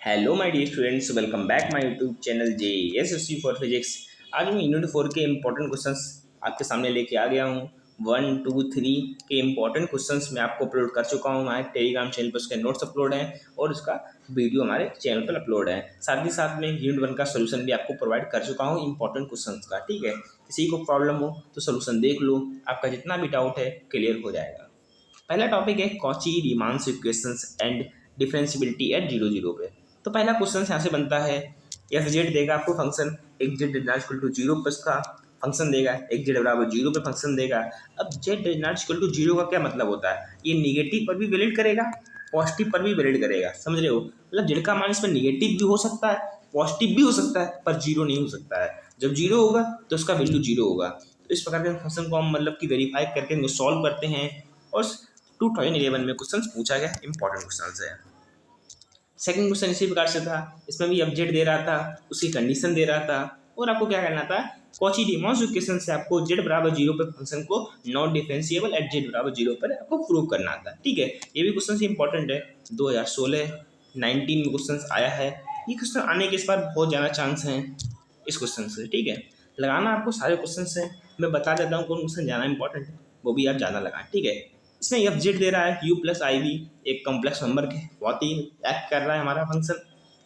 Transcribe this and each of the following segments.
Hello my dear students, welcome back my YouTube channel J S S C for physics. आज मैं unit 4 के important questions आपके सामने लेके आ गया हूँ। 1, 2, 3 के इंपॉर्टेंट क्वेश्चंस मैं आपको अपलोड कर चुका हूँ। हमारे टेलीग्राम चैनल पर उसके नोट्स अपलोड हैं और उसका वीडियो हमारे चैनल पर अपलोड है। साथ ही साथ में यूनिट 1 का सोल्यूशन भी आपको प्रोवाइड कर चुका हूँ इंपॉर्टेंट क्वेश्चन का। ठीक है, किसी को प्रॉब्लम हो तो सोल्यूशन देख लो, आपका जितना भी डाउट है क्लियर हो जाएगा। पहला टॉपिक है Cauchy Riemann equations and differentiability at 0, 0 पे। तो पहला क्वेश्चन यहाँ से बनता है, एफ जेड देगा आपको फंक्शन, एक z is not equal to 0 पर उसका फंक्शन देगा, एक जेड बराबर 0 पे फंक्शन देगा। अब z is not equal to 0 का क्या मतलब होता है? ये निगेटिव पर भी वैलिड करेगा, पॉजिटिव पर भी वैलिड करेगा। समझ रहे हो? मतलब जेड का मान इसमें निगेटिव भी हो सकता है, पॉजिटिव भी हो सकता है, पर 0 नहीं हो सकता है। जब 0 होगा तो उसका वैल्यू 0 होगा। तो इस प्रकार के फंक्शन को हम मतलब कि वेरीफाई करके सॉल्व करते हैं और 2011 में क्वेश्चन पूछा गया, इंपॉर्टेंट क्वेश्चन है। सेकंड क्वेश्चन इसी प्रकार से था, इसमें भी ऑब्जेक्ट दे रहा था, उसकी कंडीशन दे रहा था और आपको क्या करना था, कॉची रीमान इक्वेशन से आपको जेड बराबर 0 पर फंक्शन को नॉट डिफरेंशिएबल एट जेड बराबर 0 पर आपको प्रूव करना था। ठीक है, ये भी क्वेश्चन इंपॉर्टेंट है। 2016-19 में क्वेश्चन आया है। ये क्वेश्चन आने के इस बार बहुत ज़्यादा चांस हैं इस क्वेश्चन से। ठीक है, लगाना आपको सारे क्वेश्चन से मैं बता देता हूँ कौन क्वेश्चन ज़्यादा इंपॉर्टेंट है, वो भी आप ज़्यादा लगाएं। ठीक है, इसमें एफ जेड दे रहा है यू प्लस आई वी, एक कॉम्प्लेक्स नंबर के बहुत ही एक्ट कर रहा है हमारा फंक्शन।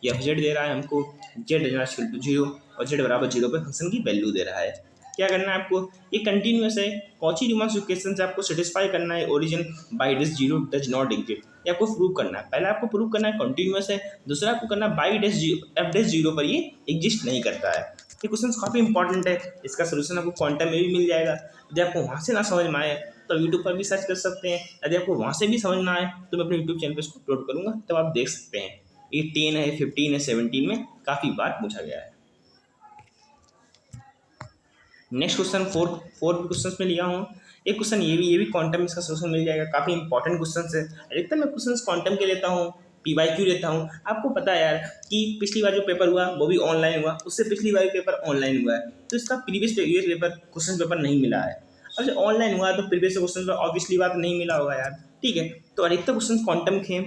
एफ जेड दे रहा है हमको जेड इक्वल टू 0 और जेड बराबर 0 पे फंक्शन की वैल्यू दे रहा है। क्या करना है आपको, ये कंटिन्यूस है, कॉची रीमान इक्वेशन से आपको सेटिस्फाई करना है origin by this 0 does not exist, ये आपको प्रूव करना है। पहला आपको प्रूव करना है कंटिन्यूस है, दूसरा आपको करना है बाई डैश एफ डैश 0 पर ये एग्जिस्ट नहीं करता है। ये क्वेश्चन काफ़ी इंपॉर्टेंट है, इसका सोल्यूशन आपको क्वांटम में भी मिल जाएगा। यदि आपको वहाँ से ना समझ में आए तो यूट्यूब पर भी सर्च कर सकते हैं, यदि आपको वहाँ से भी समझ ना आए तो मैं अपने यूट्यूब चैनल पर इसको अपलोड करूँगा, तब आप देख सकते हैं। ये 10 है, 15 है, 17 में काफ़ी बार पूछा गया है। नेक्स्ट क्वेश्चन फोर्थ क्वेश्चन में लिया हूँ एक क्वेश्चन, ये भी क्वांटम, इसका सोल्यूशन मिल जाएगा। काफ़ी इंपॉर्टेंट क्वेश्चन है, अधिकतर मैं क्वेश्चन क्वांटम के लेता हूँ, PYQ लेता हूँ। आपको पता है यार कि पिछली बार जो पेपर हुआ वो भी ऑनलाइन हुआ, उससे पिछली बार पेपर ऑनलाइन हुआ है, तो इसका प्रीवियस पेपर क्वेश्चन पेपर नहीं मिला है। अब जो ऑनलाइन हुआ तो प्रीवियस क्वेश्चन पेपर ऑब्वियसली बात नहीं मिला होगा यार। ठीक है, तो अधिकतर क्वेश्चन क्वांटम के,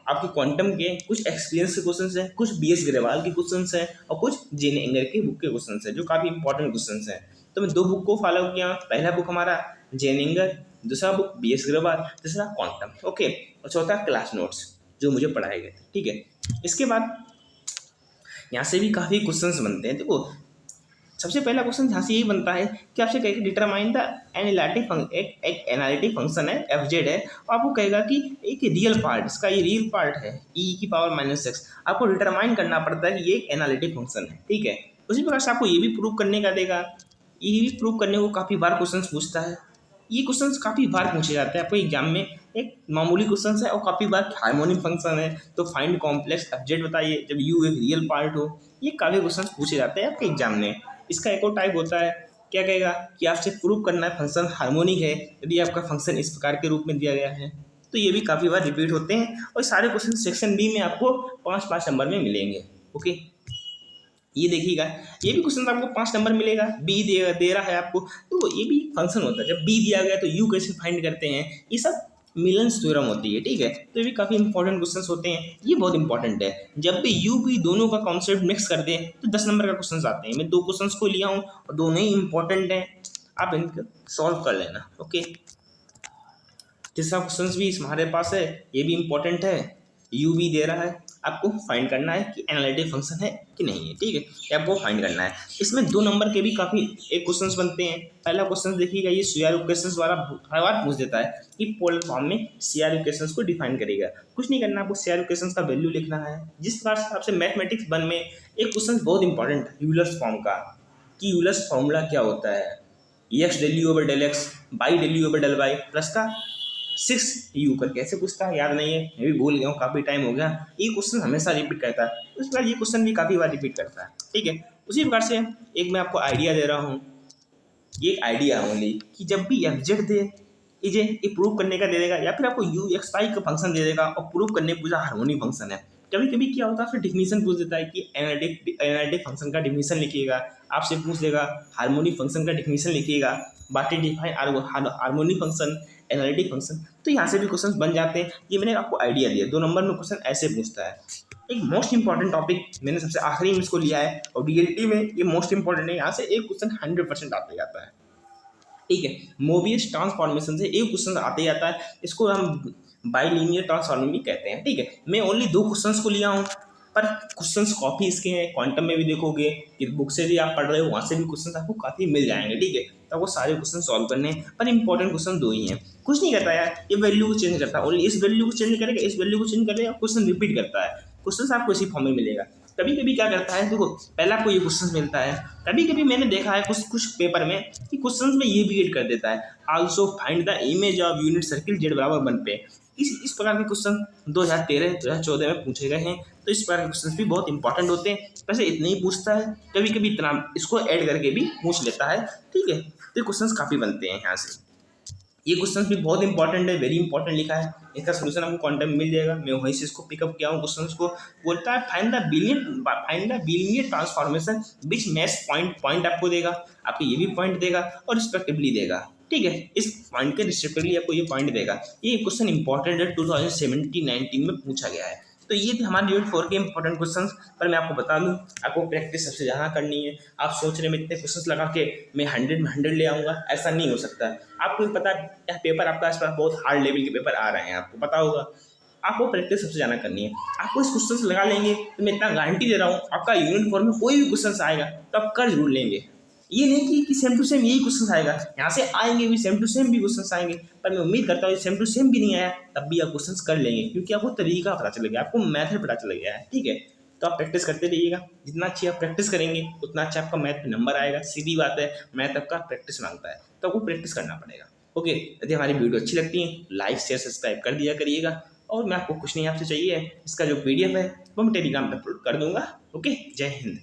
आपके क्वांटम के कुछ एक्सपीरियंस के क्वेश्चन हैं, कुछ BS ग्रेवाल के क्वेश्चन हैं और कुछ जेन एंगर के बुक के क्वेश्चन हैं, जो काफ़ी इंपॉर्टेंट क्वेश्चन हैं। तो मैं 2 बुक को फॉलो किया। पहला बुक हमारा जेन एंगर, दूसरा बुक BS ग्रेवाल, तीसरा क्वांटम। ओके, और चौथा क्लास नोट्स जो मुझे पढ़ाए गए। ठीक है, इसके बाद यहाँ से भी काफ़ी क्वेश्चन बनते हैं। देखो, सबसे पहला क्वेश्चन यहाँ से यही बनता है कि आपसे कहेगा डिटरमाइन द एनालिटिक एक एनालिटिक फंक्शन है, एफ जेड है, और आपको कहेगा कि एक रियल पार्ट, इसका ये रियल पार्ट है e⁻⁻⁻⁻⁻⁻⁻⁻⁻⁻⁻⁻⁻⁻⁻⁻⁻⁻⁻⁻⁻⁻⁻⁻⁻⁻⁻⁻⁻⁻⁻⁻⁻⁻⁻⁻⁻⁻⁻⁻⁻⁻⁻⁻⁻⁻⁻⁻⁻⁻⁻⁻⁻⁻⁻⁻⁻⁻⁻⁻⁻⁻⁻⁻⁻⁻⁻⁻⁻⁻⁻⁻⁻⁻⁻⁻ये भी प्रूव करने को काफ़ी बार क्वेश्चन पूछता है। ये क्वेश्चंस काफ़ी बार पूछे जाते हैं आपको एग्जाम में। एक मामूली क्वेश्चन है और काफ़ी बार हार्मोनिक फंक्शन है, तो फाइंड कॉम्प्लेक्स ऑब्जेक्ट बताइए जब यू एक रियल पार्ट हो। ये काफ़ी क्वेश्चन पूछे जाते हैं आपके एग्जाम में। इसका एक और टाइप होता है, क्या कहेगा कि आपसे प्रूव करना है फंक्शन हार्मोनिक है, यदि आपका फंक्शन इस प्रकार के रूप में दिया गया है। तो ये भी काफ़ी बार रिपीट होते हैं और सारे क्वेश्चन सेक्शन बी में आपको 5-5 नंबर में मिलेंगे। ओके, ये देखिएगा, ये भी क्वेश्चन आपको 5 नंबर मिलेगा। बी दे रहा है आपको, तो ये भी फंक्शन होता है। जब बी दिया गया तो यू कैसे फाइंड करते हैं, ये सब मिलन्स थ्योरम होती है। ठीक है, तो ये भी काफ़ी इंपॉर्टेंट क्वेश्चंस होते हैं। ये बहुत इंपॉर्टेंट है, जब भी यू भी दोनों का कॉन्सेप्ट मिक्स कर दें तो 10 नंबर का क्वेश्चन आते हैं। मैं 2 क्वेश्चन को लिया हूँ और दोनों ही इंपॉर्टेंट हैं, आप इनको सॉल्व कर लेना। ओके, तीसरा क्वेश्चन भी हमारे पास है, ये भी इंपॉर्टेंट है। यू भी दे रहा है, आपको फाइंड करना है कि एनालिटिक फंक्शन है कि नहीं है। ठीक है, ये आपको फाइंड करना है। इसमें 2 नंबर के भी काफ़ी एक क्वेश्चन बनते हैं। पहला क्वेश्चन देखिएगा, ये CR इक्वेशंस वाला हर बार पूछ देता है कि पोलर फॉर्म में CR इक्वेशंस को डिफाइन करेगा। कुछ नहीं करना, आपको CR इक्वेशंस का वैल्यू लिखना है। जिस प्रकार से आपसे मैथमेटिक्स 1 में एक क्वेश्चन बहुत इंपॉर्टेंट है यूलर्स फॉर्म का, कि यूलर्स फॉर्मूला क्या होता है, x del u over del x by del u over del y plus का 6u करके ऐसे पूछता है, याद नहीं है, मैं भी भूल गया हूँ, काफ़ी टाइम हो गया। ये क्वेश्चन हमेशा रिपीट करता है, उस बार ये क्वेश्चन भी काफ़ी बार रिपीट करता है। ठीक है, उसी प्रकार से एक मैं आपको आइडिया दे रहा हूँ, ये आइडिया ओनली कि जब भी एफ जेड दे, ये प्रूव करने का दे देगा, या फिर आपको यू एक्स वाई का फंक्शन दे देगा और प्रूव करने पूछा हार्मोनिक फंक्शन है। कभी कभी क्या होता है, फिर डिफिनीशन पूछ देता है कि एनालिटिक फंक्शन का डिफिनीशन लिखिएगा। आपसे पूछ देगा हार्मोनिक फंक्शन का डिफिनीशन लिखिएगा, बाकी define harmonic function, analytic function. तो यहाँ से भी क्वेश्चन बन जाते हैं। ये मैंने आपको आइडिया दिया, 2 नंबर में क्वेश्चन ऐसे पूछता है। एक मोस्ट इंपॉर्टेंट टॉपिक मैंने सबसे आखिरी में इसको लिया है और डीएलटी में ये मोस्ट इंपॉर्टेंट है। यहाँ से एक क्वेश्चन 100% आता जाता है, ठीक है। मोबियस ट्रांसफॉर्मेशन से एक क्वेश्चन आते जाता है, इसको हम बाइलिनियर ट्रांसफॉर्मेशन भी कहते हैं, ठीक है। मैं ओनली 2 क्वेश्चंस को लिया हूँ, पर क्वेश्चंस कॉपी इसके हैं, क्वांटम में भी देखोगे कि बुक से भी आप पढ़ रहे हो वहाँ से भी क्वेश्चंस आपको काफ़ी मिल जाएंगे, ठीक है। तो वो सारे क्वेश्चन सॉल्व करने हैं, पर इंपॉर्टेंट क्वेश्चन 2 ही हैं। कुछ नहीं करता यार, ये वैल्यू को चेंज करता है, ओनली इस वैल्यू को चेंज करेगा, इस वैल्यू को चेंज करेगा, क्वेश्चन रिपीट करता है। क्वेश्चन आपको इसी फॉर्म में मिलेगा। कभी कभी क्या करता है, देखो पहले आपको ये क्वेश्चन मिलता है, कभी कभी मैंने देखा है कुछ कुछ पेपर में कि क्वेश्चन में ये भी ऐड कर देता है, also find the image of unit circle Z बराबर 1 पे। इस प्रकार के क्वेश्चन 2013-2014 में पूछे गए हैं। तो इस प्रकार के क्वेश्चन भी बहुत इंपॉर्टेंट होते हैं। वैसे इतने ही पूछता है, कभी कभी इतना इसको ऐड करके भी पूछ लेता है, ठीक है। तो क्वेश्चन काफ़ी बनते हैं यहाँ से। ये क्वेश्चन भी बहुत इंपॉर्टेंट है, वेरी इंपॉर्टेंट लिखा है, इसका सोल्यूशन आपको क्वांटम में मिल जाएगा। मैं वहीं से इसको पिकअप किया हूँ क्वेश्चन को। बोलता है find the billion transformation which match point आपको देगा, आपको ये भी पॉइंट देगा और रिस्पेक्टिवली देगा, ठीक है। इस पॉइंट के रिस्पेक्टिवली आपको ये पॉइंट देगा। ये क्वेश्चन इंपॉर्टेंट है, 2017-19 में पूछा गया है। तो ये थे हमारे यूनिट 4 के इंपॉर्टेंट क्वेश्चंस। पर मैं आपको बता दूं, आपको प्रैक्टिस सबसे ज़्यादा करनी है। आप सोच रहे हैं मैं इतने क्वेश्चंस लगा के मैं 100 में 100 ले आऊँगा, ऐसा नहीं हो सकता। आपको पता है पेपर आपका आस पास बहुत हार्ड लेवल के पेपर आ रहे हैं, आपको पता होगा। आपको प्रैक्टिस सबसे ज़्यादा करनी है। आपको इस क्वेश्चन से लगा लेंगे तो मैं इतना गारंटी दे रहा हूँ, आपका यूनिट 4 में कोई भी क्वेश्चन आएगा तो आप कर जरूर लेंगे। ये नहीं कि सेम टू सेम यही क्वेश्चन आएगा, यहाँ से आएंगे भी सेम टू सेम भी क्वेश्चन आएंगे, पर मैं उम्मीद करता हूँ सेम टू सेम भी नहीं आया तब भी आप क्वेश्चन कर लेंगे, क्योंकि आपको तरीका पता चल गया, आपको मैथड पता चल गया है, ठीक है। तो आप प्रैक्टिस करते रहिएगा, जितना अच्छी आप प्रैक्टिस करेंगे उतना अच्छा आपका मैथ में नंबर आएगा। सीधी बात है, मैथ आपका प्रैक्टिस मांगता है, तो आपको प्रैक्टिस करना पड़ेगा, ओके। यदि हमारी वीडियो अच्छी लगती है लाइक शेयर सब्सक्राइब कर दिया करिएगा। और मैं आपको कुछ नहीं आपसे चाहिए, इसका जो PDF है वो मैं टेलीग्राम पर अपलोड कर दूंगा, ओके। जय हिंद।